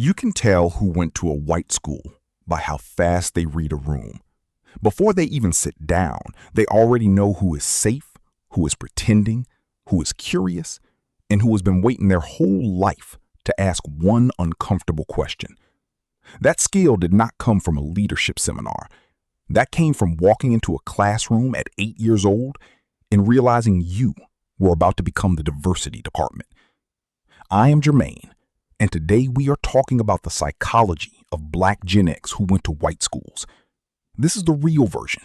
You can tell who went to a white school by how fast they read a room. Before they even sit down, they already know who is safe, who is pretending, who is curious, and who has been waiting their whole life to ask one uncomfortable question. That skill did not come from a leadership seminar. That came from walking into a classroom at 8 years old and realizing you were about to become the diversity department. I am Jermaine, and today we are talking about the psychology of Black Gen X who went to white schools. This is the real version,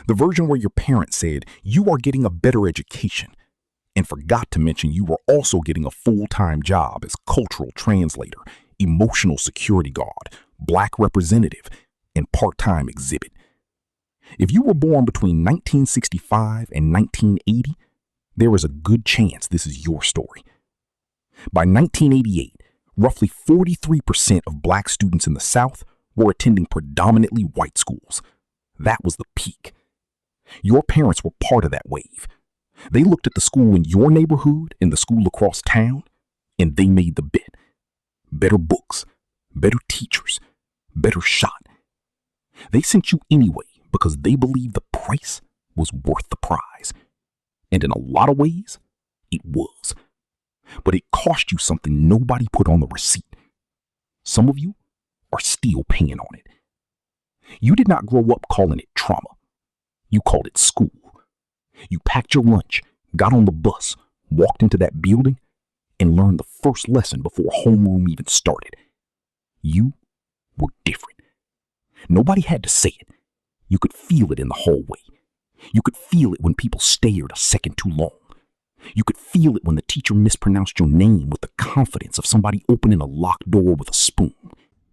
the version where your parents said you are getting a better education and forgot to mention you were also getting a full-time job as cultural translator, emotional security guard, Black representative, and part-time exhibit. If you were born between 1965 and 1980, there is a good chance this is your story. By 1988, roughly 43% of Black students in the South were attending predominantly white schools. That was the peak. Your parents were part of that wave. They looked at the school in your neighborhood and the school across town, and they made the bet. Better books, better teachers, better shot. They sent you anyway because they believed the price was worth the prize. And in a lot of ways, it was. But it cost you something nobody put on the receipt. Some of you are still paying on it. You did not grow up calling it trauma. You called it school. You packed your lunch, got on the bus, walked into that building, and learned the first lesson before homeroom even started. You were different. Nobody had to say it. You could feel it in the hallway. You could feel it when people stared a second too long. You could feel it when the teacher mispronounced your name with the confidence of somebody opening a locked door with a spoon.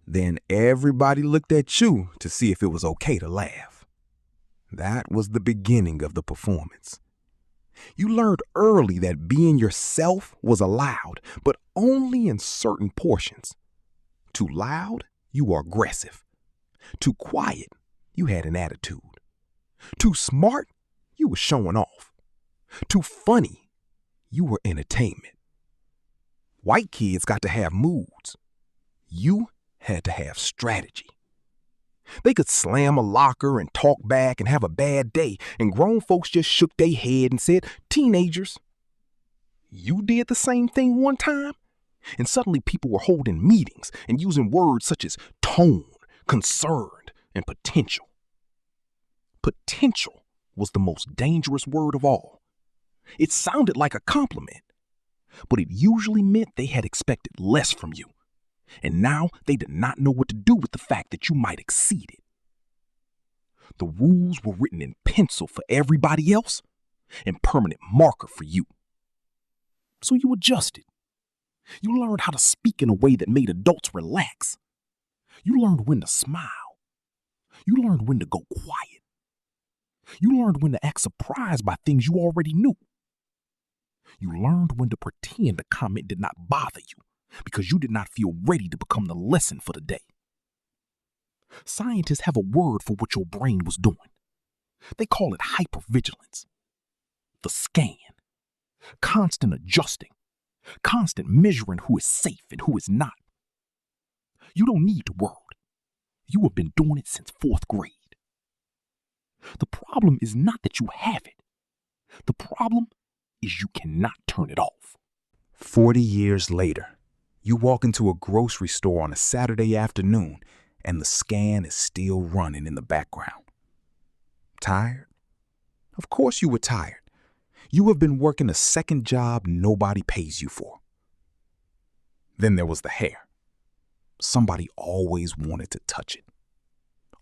Then everybody looked at you to see if it was okay to laugh. That was the beginning of the performance. You learned early that being yourself was allowed, but only in certain portions. Too loud, you were aggressive. Too quiet, you had an attitude. Too smart, you were showing off. Too funny, you were entertainment. White kids got to have moods. You had to have strategy. They could slam a locker and talk back and have a bad day, and grown folks just shook their head and said, "Teenagers." You did the same thing one time, and suddenly people were holding meetings and using words such as tone, concerned, and potential. Potential was the most dangerous word of all. It sounded like a compliment, but it usually meant they had expected less from you. And now they did not know what to do with the fact that you might exceed it. The rules were written in pencil for everybody else and permanent marker for you. So you adjusted. You learned how to speak in a way that made adults relax. You learned when to smile. You learned when to go quiet. You learned when to act surprised by things you already knew. You learned when to pretend the comment did not bother you because you did not feel ready to become the lesson for the day. Scientists have a word for what your brain was doing. They call it hypervigilance. The scan. Constant adjusting. Constant measuring who is safe and who is not. You don't need to word. You have been doing it since 4th grade. The problem is not that you have it. The problem is you cannot turn it off. 40 years later, you walk into a grocery store on a Saturday afternoon and the scan is still running in the background. Tired? Of course you were tired. You have been working a second job nobody pays you for. Then there was the hair. Somebody always wanted to touch it.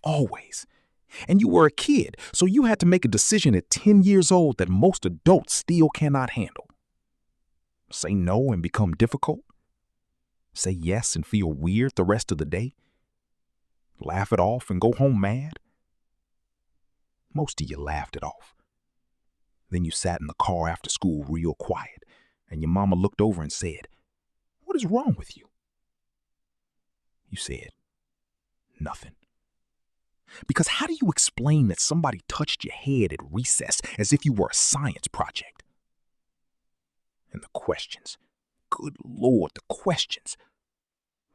Always. And you were a kid, so you had to make a decision at 10 years old that most adults still cannot handle. Say no and become difficult. Say yes and feel weird the rest of the day. Laugh it off and go home mad. Most of you laughed it off. Then you sat in the car after school real quiet, and your mama looked over and said, "What is wrong with you?" You said, "Nothing." Because how do you explain that somebody touched your head at recess as if you were a science project? And the questions. Good Lord, the questions.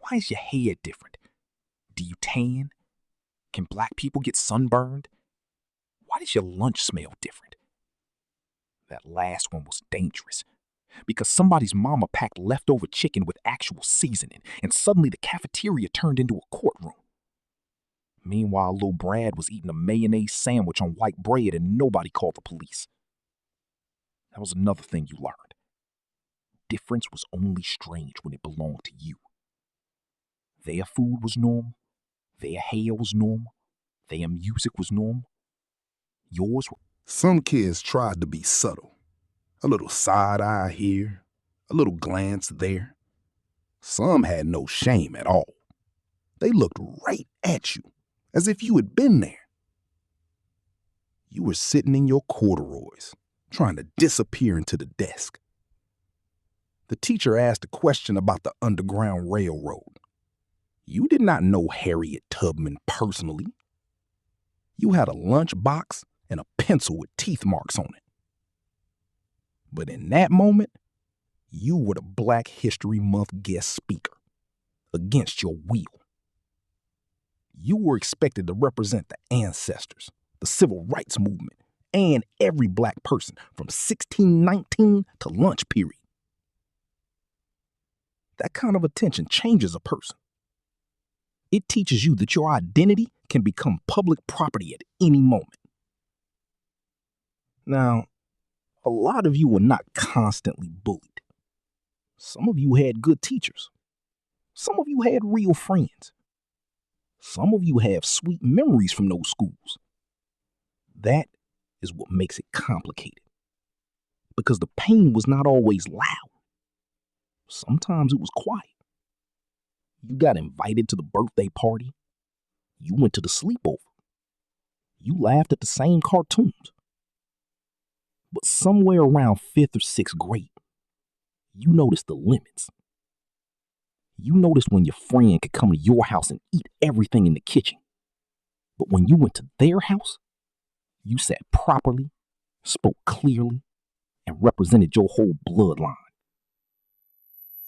Why is your hair different? Do you tan? Can black people get sunburned? Why does your lunch smell different? That last one was dangerous because somebody's mama packed leftover chicken with actual seasoning, and suddenly the cafeteria turned into a courtroom. Meanwhile, little Brad was eating a mayonnaise sandwich on white bread and nobody called the police. That was another thing you learned. Difference was only strange when it belonged to you. Their food was normal. Their hair was normal. Their music was normal. Yours were. Some kids tried to be subtle. A little side eye here, a little glance there. Some had no shame at all. They looked right at you, as if you had been there. You were sitting in your corduroys, trying to disappear into the desk. The teacher asked a question about the Underground Railroad. You did not know Harriet Tubman personally. You had a lunch box and a pencil with teeth marks on it. But in that moment, you were the Black History Month guest speaker, against your will. You were expected to represent the ancestors, the civil rights movement, and every black person from 1619 to lunch period. That kind of attention changes a person. It teaches you that your identity can become public property at any moment. Now, a lot of you were not constantly bullied. Some of you had good teachers. Some of you had real friends. Some of you have sweet memories from those schools. That is what makes it complicated. Because the pain was not always loud. Sometimes it was quiet. You got invited to the birthday party. You went to the sleepover. You laughed at the same cartoons. But somewhere around 5th or 6th grade, you noticed the limits. You noticed when your friend could come to your house and eat everything in the kitchen. But when you went to their house, you sat properly, spoke clearly, and represented your whole bloodline.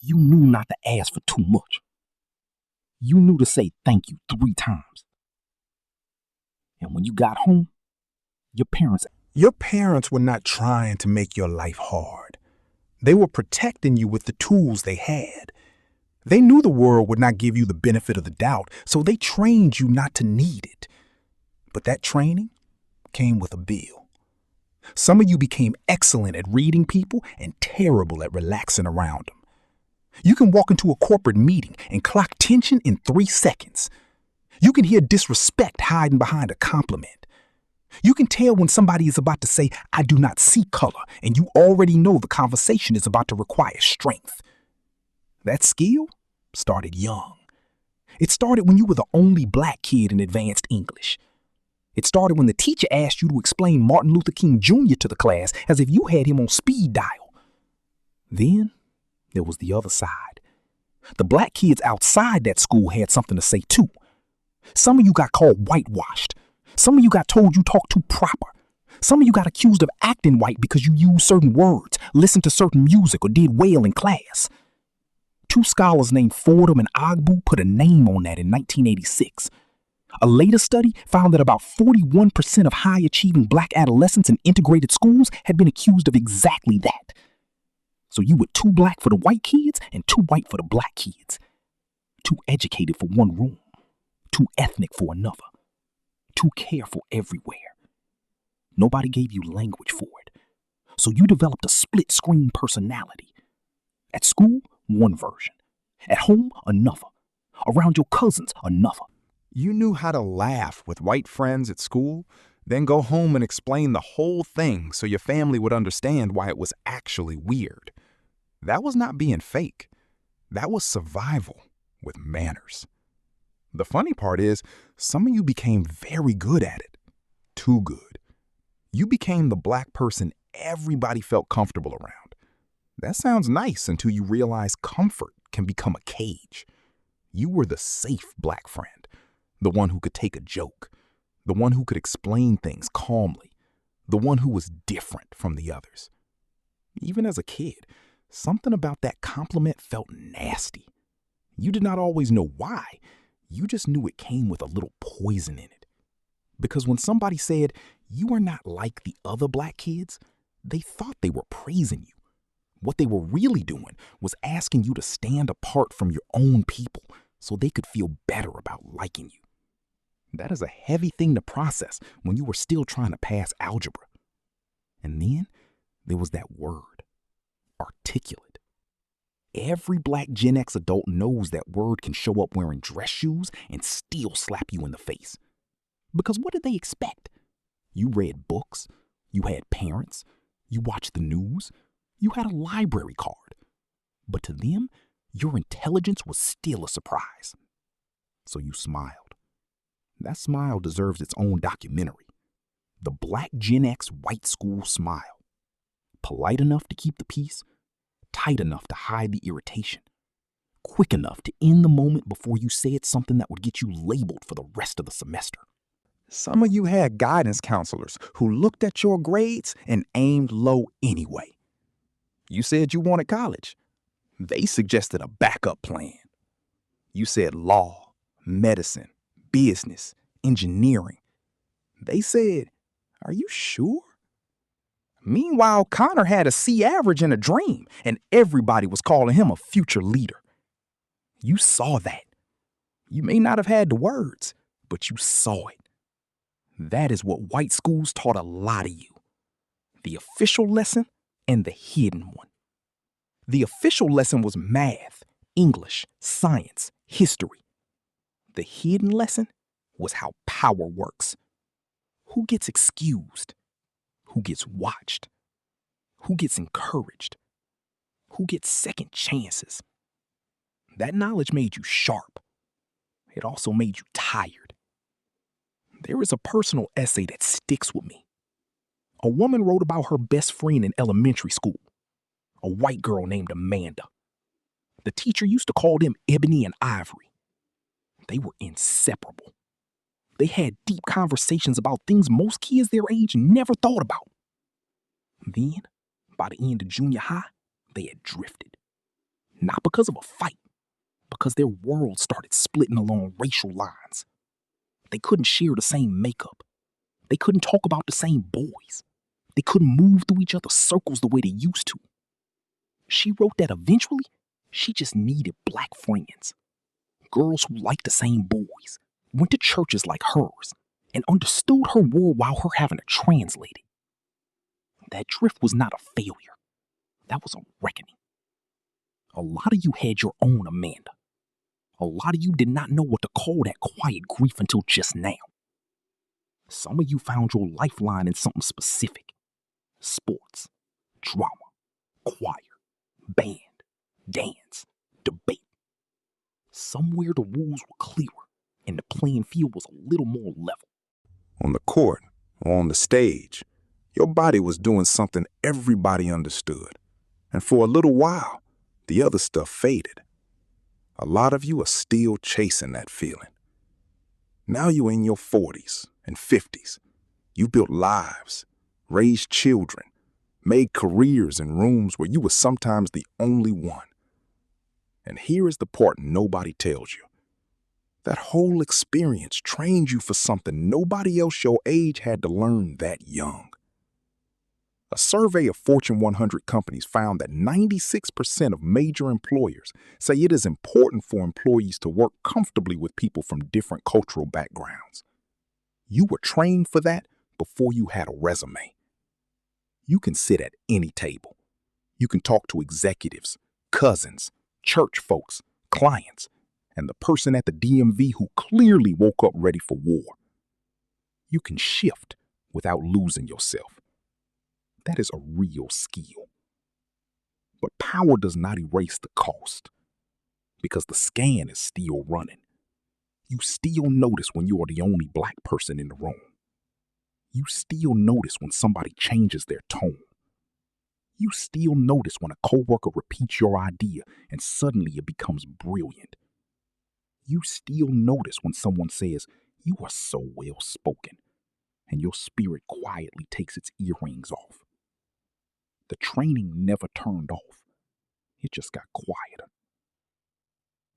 You knew not to ask for too much. You knew to say thank you 3 times. And when you got home, your parents were not trying to make your life hard. They were protecting you with the tools they had. They knew the world would not give you the benefit of the doubt, so they trained you not to need it. But that training came with a bill. Some of you became excellent at reading people and terrible at relaxing around them. You can walk into a corporate meeting and clock tension in 3 seconds. You can hear disrespect hiding behind a compliment. You can tell when somebody is about to say, "I do not see color," and you already know the conversation is about to require strength. That skill started young. It started when you were the only black kid in advanced English. It started when the teacher asked you to explain Martin Luther King Jr. to the class as if you had him on speed dial. Then there was the other side. The black kids outside that school had something to say too. Some of you got called whitewashed. Some of you got told you talk too proper. Some of you got accused of acting white because you used certain words, listened to certain music, or did well in class. 2 scholars named Fordham and Ogbu put a name on that in 1986. A later study found that about 41% of high-achieving black adolescents in integrated schools had been accused of exactly that. So you were too black for the white kids and too white for the black kids. Too educated for one room. Too ethnic for another. Too careful everywhere. Nobody gave you language for it. So you developed a split-screen personality. At school, one version. At home, another. Around your cousins, another. You knew how to laugh with white friends at school, then go home and explain the whole thing so your family would understand why it was actually weird. That was not being fake. That was survival with manners. The funny part is, some of you became very good at it. Too good. You became the black person everybody felt comfortable around. That sounds nice until you realize comfort can become a cage. You were the safe black friend, the one who could take a joke, the one who could explain things calmly, the one who was different from the others. Even as a kid, something about that compliment felt nasty. You did not always know why. You just knew it came with a little poison in it. Because when somebody said, "You are not like the other black kids," they thought they were praising you. What they were really doing was asking you to stand apart from your own people so they could feel better about liking you. That is a heavy thing to process when you were still trying to pass algebra. And then there was that word, articulate. Every black Gen X adult knows that word can show up wearing dress shoes and still slap you in the face. Because what did they expect? You read books, you had parents, you watched the news, you had a library card. But to them, your intelligence was still a surprise. So you smiled. That smile deserves its own documentary. The Black Gen X white school smile. Polite enough to keep the peace, tight enough to hide the irritation, quick enough to end the moment before you said something that would get you labeled for the rest of the semester. Some of you had guidance counselors who looked at your grades and aimed low anyway. You said you wanted college. They suggested a backup plan. You said law, medicine, business, engineering. They said, "Are you sure?" Meanwhile, Connor had a C average in a dream, and everybody was calling him a future leader. You saw that. You may not have had the words, but you saw it. That is what white schools taught a lot of you. The official lesson and the hidden one. The official lesson was math, English, science, history. The hidden lesson was how power works. Who gets excused? Who gets watched? Who gets encouraged? Who gets second chances? That knowledge made you sharp. It also made you tired. There is a personal essay that sticks with me. A woman wrote about her best friend in elementary school, a white girl named Amanda. The teacher used to call them Ebony and Ivory. They were inseparable. They had deep conversations about things most kids their age never thought about. Then, by the end of junior high, they had drifted. Not because of a fight, because their worlds started splitting along racial lines. They couldn't share the same makeup. They couldn't talk about the same boys. They couldn't move through each other's circles the way they used to. She wrote that eventually, she just needed black friends. Girls who liked the same boys, went to churches like hers, and understood her world while her having to translate it. That drift was not a failure. That was a reckoning. A lot of you had your own Amanda. A lot of you did not know what to call that quiet grief until just now. Some of you found your lifeline in something specific. Sports, drama, choir, band, dance, debate. Somewhere the rules were clearer and the playing field was a little more level. On the court or on the stage, your body was doing something everybody understood. And for a little while, the other stuff faded. A lot of you are still chasing that feeling. Now you're in your 40s and 50s. You built lives, raised children, made careers in rooms where you were sometimes the only one. And here is the part nobody tells you. That whole experience trained you for something nobody else your age had to learn that young. A survey of Fortune 100 companies found that 96% of major employers say it is important for employees to work comfortably with people from different cultural backgrounds. You were trained for that before you had a resume. You can sit at any table. You can talk to executives, cousins, church folks, clients, and the person at the DMV who clearly woke up ready for war. You can shift without losing yourself. That is a real skill. But power does not erase the cost, because the scan is still running. You still notice when you are the only black person in the room. You still notice when somebody changes their tone. You still notice when a coworker repeats your idea and suddenly it becomes brilliant. You still notice when someone says, "You are so well spoken," and your spirit quietly takes its earrings off. The training never turned off. It just got quieter.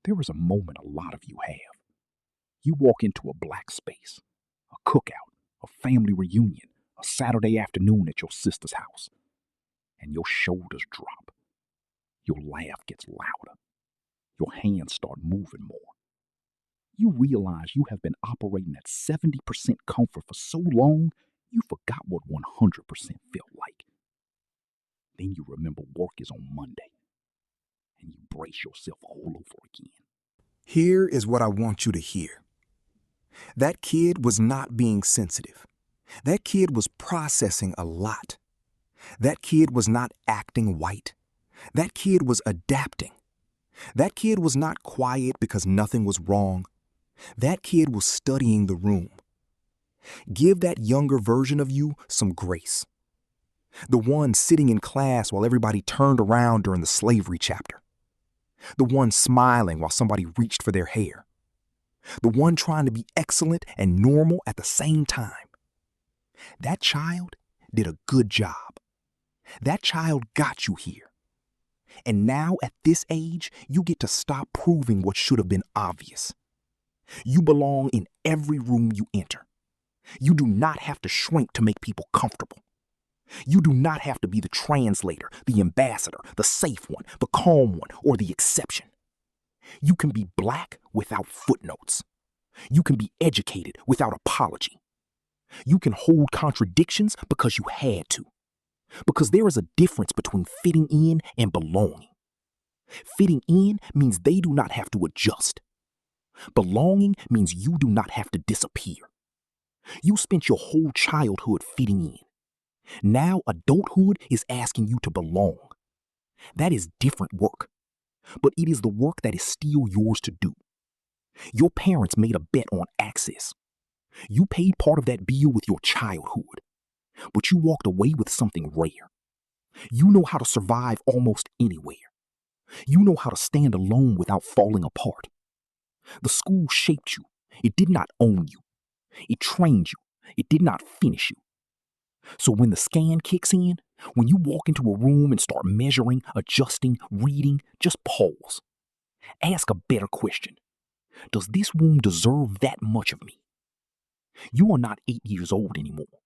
There is a moment a lot of you have. You walk into a black space, a cookout, a family reunion, a Saturday afternoon at your sister's house, and your shoulders drop. Your laugh gets louder. Your hands start moving more. You realize you have been operating at 70% comfort for so long, you forgot what 100% felt like. Then you remember work is on Monday, and you brace yourself all over again. Here is what I want you to hear. That kid was not being sensitive. That kid was processing a lot. That kid was not acting white. That kid was adapting. That kid was not quiet because nothing was wrong. That kid was studying the room. Give that younger version of you some grace. The one sitting in class while everybody turned around during the slavery chapter. The one smiling while somebody reached for their hair. The one trying to be excellent and normal at the same time. That child did a good job. That child got you here. And now at this age, you get to stop proving what should have been obvious. You belong in every room you enter. You do not have to shrink to make people comfortable. You do not have to be the translator, the ambassador, the safe one, the calm one, or the exception. You can be black without footnotes. You can be educated without apology. You can hold contradictions because you had to. Because there is a difference between fitting in and belonging. Fitting in means they do not have to adjust. Belonging means you do not have to disappear. You spent your whole childhood fitting in. Now adulthood is asking you to belong. That is different work, but it is the work that is still yours to do. Your parents made a bet on access. You paid part of that bill with your childhood, but you walked away with something rare. You know how to survive almost anywhere. You know how to stand alone without falling apart. The school shaped you. It did not own you. It trained you. It did not finish you. So when the scan kicks in, when you walk into a room and start measuring, adjusting, reading, just pause. Ask a better question. Does this room deserve that much of me? You are not 8 years old anymore.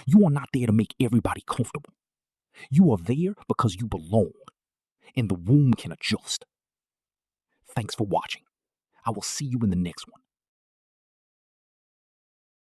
You are not there to make everybody comfortable. You are there because you belong, and the room can adjust. Thanks for watching. I will see you in the next one.